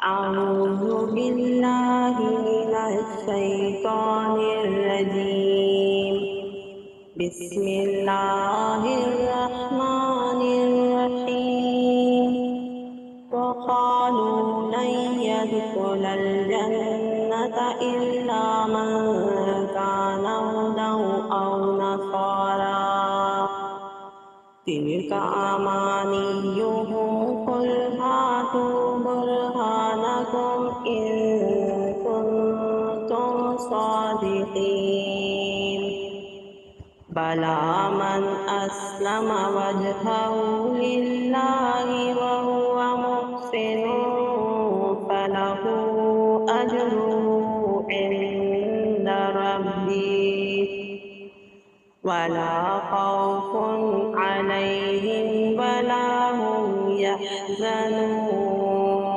أعوذ بالله من الشيطان الرجيم. بسم الله الرحمن الرحيم. وقالوا لن يدخل الجنة إلا من كان هودا أو نصارى تلك أمانيهم قل هاتوا برهانكم إن كنتم صادقين. بلى من أسلم وجهه لله وهو محسن فله أجره عند ربه ولا خوف عليهم ولا هم يحزنون.